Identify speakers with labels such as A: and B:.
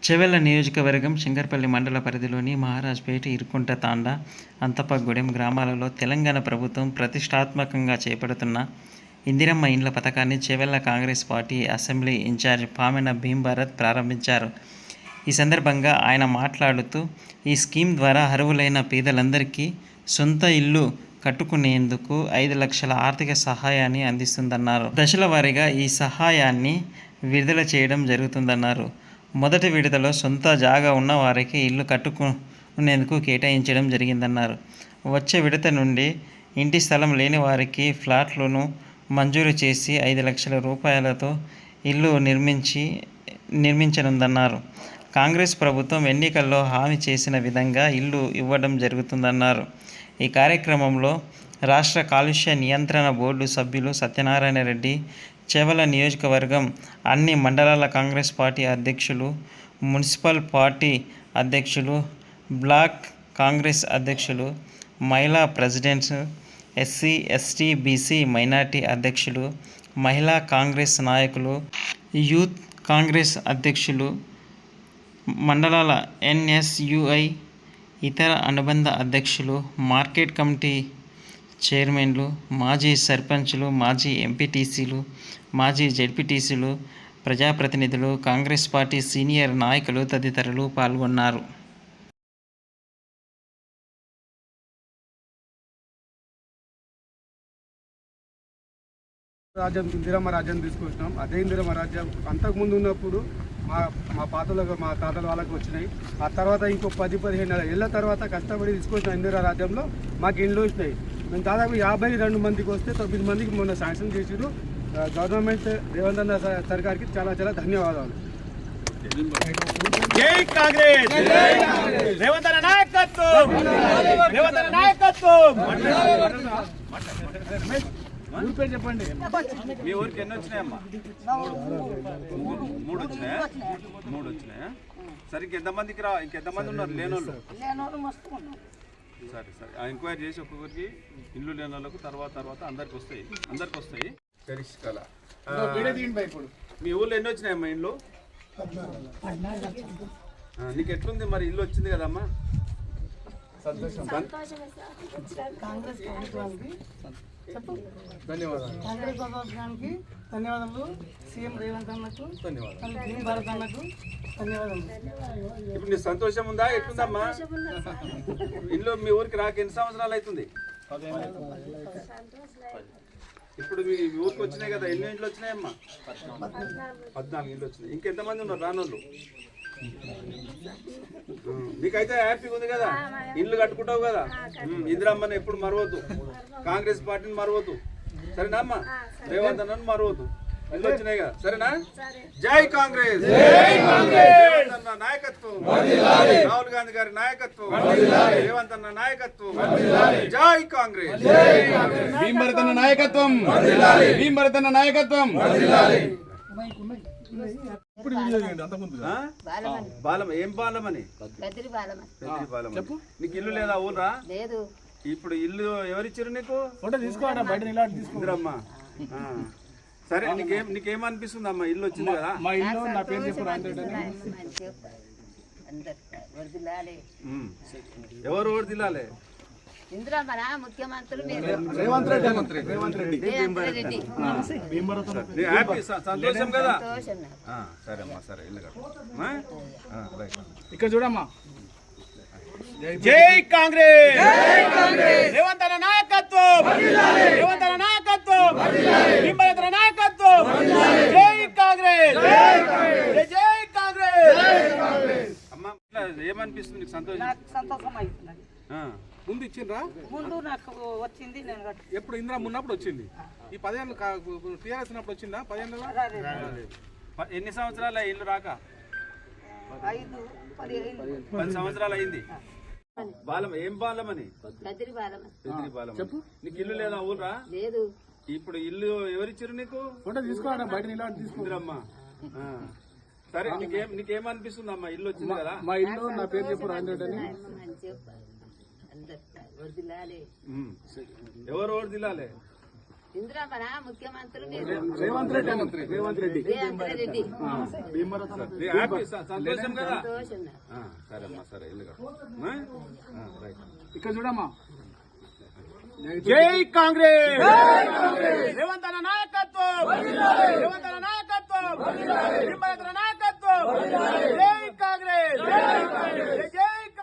A: చెవెళ్ల నియోజకవర్గం శంకర్పల్లి మండల పరిధిలోని మహారాజ్పేట, ఇరుకుంట తాండా, అంతపగూడెం గ్రామాలలో తెలంగాణ ప్రభుత్వం ప్రతిష్టాత్మకంగా చేపడుతున్న ఇందిరమ్మ ఇండ్ల పథకాన్ని Chevella Congress party assembly in charge Pamena Bheem Bharat ప్రారంభించారు. ఈ సందర్భంగా ఆయన మాట్లాడుతూ, ఈ స్కీమ్ ద్వారా అర్హులైన పేదలందరికీ సొంత ఇల్లు కట్టుకునేందుకు 5 లక్షల ఆర్థిక సహాయాన్ని అందిస్తుందన్నారు. దశల వారీగా ఈ సహాయాన్ని విడుదల చేయడం జరుగుతుందన్నారు. మొదటి విడతలో సొంత జాగా ఉన్న వారికి ఇల్లు కట్టుకునేందుకు కేటాయించడం జరిగిందన్నారు. వచ్చే విడత నుండి ఇంటి స్థలం లేని వారికి ఫ్లాట్లను మంజూరు చేసి 5 లక్షల రూపాయలతో ఇల్లు నిర్మించనుందన్నారు. కాంగ్రెస్ ప్రభుత్వం ఎన్నికల్లో హామీ చేసిన విధంగా ఇల్లు ఇవ్వడం జరుగుతుందన్నారు. ఈ కార్యక్రమంలో రాష్ట్ర కాలుష్య నియంత్రణ బోర్డు సభ్యులు సత్యనారాయణ రెడ్డి, చెవెళ్ల నియోజకవర్గం అన్ని మండలాల కాంగ్రెస్ పార్టీ అధ్యక్షులు, మున్సిపల్ పార్టీ అధ్యక్షులు, బ్లాక్ కాంగ్రెస్ అధ్యక్షులు, మహిళా presidents, SC, ST, BC, minority అధ్యక్షులు, మహిళా కాంగ్రెస్ నాయకులు, యూత్ కాంగ్రెస్ అధ్యక్షులు, మండలాల ఎన్ఎస్యుఐ ఇతర అనుబంధ అధ్యక్షులు, మార్కెట్ కమిటీ చైర్మన్లు, మాజీ సర్పంచులు, మాజీ ఎంపీటీసీలు, మాజీ జెడ్పీటీసీలు, ప్రజాప్రతినిధులు, కాంగ్రెస్ పార్టీ సీనియర్ నాయకులు తదితరులు పాల్గొన్నారు.
B: రాజ్యం ఇందిరమ్మ రాజ్యం తీసుకొచ్చినాం. అదే ఇందిరమ్మ రాజ్యం అంతకుముందు ఉన్నప్పుడు మా పాతలకు మా తాతల వాళ్ళకి వచ్చినాయి. ఆ తర్వాత ఇంకో 10-15 ఏళ్ళ తర్వాత కష్టపడి తీసుకొచ్చిన ఇందిరా రాజ్యంలో మాకు ఇండ్లు వచ్చినాయి. మేము దాదాపు 52 మందికి వస్తే 9 మందికి మొన్న శాంక్షన్ చేసిరు. గవర్నమెంట్ రేవంత్ అన్న సర్కార్కి చాలా చాలా ధన్యవాదాలు.
C: జై కాంగ్రెస్, రేవంత్ అన్న నాయకత్వం, రేవంత్ అన్న నాయకత్వం.
B: ఊరి పేరు చెప్పండి.
C: మీ ఊరికి ఎన్ని వచ్చినాయమ్మా? 3 వచ్చినాయా? 3 వచ్చినాయా? సరే, ఇంకెంతమంది ఉన్నారు లేనోళ్ళు? సరే సరే, ఎంక్వైరీ చేసి ఒక్కొక్కరికి ఇల్లు లేని వాళ్ళకు తర్వాత అందరికి వస్తాయి. కరిష్కల మీ ఊళ్ళో ఎన్ని వచ్చినాయమ్మా ఇండ్లు? నీకు ఎట్లుంది మరి? ఇల్లు వచ్చింది కదమ్మా,
D: కాంగ్రెస్ ప్రభుత్వానికి
B: ధన్యవాదాలు.
D: కాంగ్రెస్ ప్రభుత్వానికి ధన్యవాదాలు. సీఎం రేవంత్ అన్నకు
B: ధన్యవాదాలు.
D: భీంభారత్ అన్నకు ధన్యవాదాలు.
C: ఇప్పుడు నీ సంతోషం ఉందా? ఎట్లుందమ్మా ఇల్లు? మీ ఊరికి రాక ఎన్ని సంవత్సరాలు అవుతుంది? ఇప్పుడు మీ ఊరికి వచ్చినాయి కదా, ఎన్ని ఇంట్లో వచ్చినాయమ్మా? 14 ఇంట్లో వచ్చినాయి. ఇంకెంతమంది ఉన్నారు రానోళ్ళు? నీకైతే హ్యాపీగా ఉంది కదా, ఇల్లు కట్టుకుంటావు కదా. ఇందిరమ్మని ఎప్పుడు మరవద్దు, కాంగ్రెస్ పార్టీని మరవద్దు, సరేనా అమ్మా? రేవంత్ అన్నను మరవద్దు. ఇల్లు వచ్చినాయి కదా, సరేనా? జై కాంగ్రెస్, రేవంత్ అన్న నాయకత్వం, రాహుల్ గాంధీ గారి నాయకత్వం, రేవంత్ అన్న నాయకత్వం. జై కాంగ్రెస్,
B: భీంభారత్ అన్న నాయకత్వం, భీంభారత్ అన్న నాయకత్వం.
C: బాలం ఏం బాలమని చెప్పు. నీకు ఇల్లు లేదా ఊరా?
D: లేదు.
C: ఇప్పుడు ఇల్లు ఎవరిచ్చారు నీకు?
B: ఫోటో తీసుకోండి, బయట
C: ఇందిరమ్మా. సరే, నీకేమనిపిస్తుంది అమ్మా? ఇల్లు వచ్చింది కదా.
B: మా ఇల్లు నా పేరు చెప్పు.
C: ఎవరు ఓడిదిల్లాలే?
D: ఇందిరమ్మనా ముఖ్యమంత్రులు
B: రేవంత్ రెడ్డి.
C: హ్యాపీ, సంతోషం కదా? సరే అమ్మా, సరే ఇల్లు
B: ఇక్కడ చూడమ్మా.
C: జై కాంగ్రెస్, రేవంత్ అన్న నాయకత్వం, రేవంత్ అన్న నాయకత్వం, భీంభారత్ అన్న నాయకత్వం. జై కాంగ్రెస్, జై కాంగ్రెస్. అమ్మా, ఏమనిపిస్తుంది నీకు?
E: సంతోషం అవుతుంది.
B: ముందు ఇచ్చిండ్రా?
E: ముందు నాకు వచ్చింది, నేను
B: ఎప్పుడు ఇందిరా ఉన్నప్పుడు వచ్చింది. ఈ 10 ఏళ్ళు టీఆర్ఎస్ ఉన్నప్పుడు వచ్చిందా? 10 ఏళ్ళు
C: ఎన్ని సంవత్సరాలు ఇల్లు రాక? 10 సంవత్సరాలు అయింది. బాలం ఏం బాలమని? చెప్పు. నీకు ఇల్లు లేదా ఊరా?
D: లేదు.
C: ఇప్పుడు ఇల్లు ఎవరిచ్చారు నీకు?
B: ఫోటో తీసుకోండి, బయట
C: తీసుకుందిరమ్మా. సరే, నీకేమనిపిస్తుంది అమ్మా? ఇల్లు వచ్చింది కదా.
B: మా ఇల్లు నా పేరు చెప్పు.
C: ఎవరు ఓడిదిల్లాలే?
F: ఇందిరామరా ముఖ్యమంత్రి
B: రేవంత్ రెడ్డి రేవంత్ రెడ్డి
F: రెడ్డి
C: హ్యాపీ సంతోషం కదా
F: సంతోషం.
C: సరే అమ్మా సరే ఇల్లు రైట్
B: ఇక్కడ చూడమ్మా
G: జై కాంగ్రెస్ రేవంత్ అన్న నాయకత్వం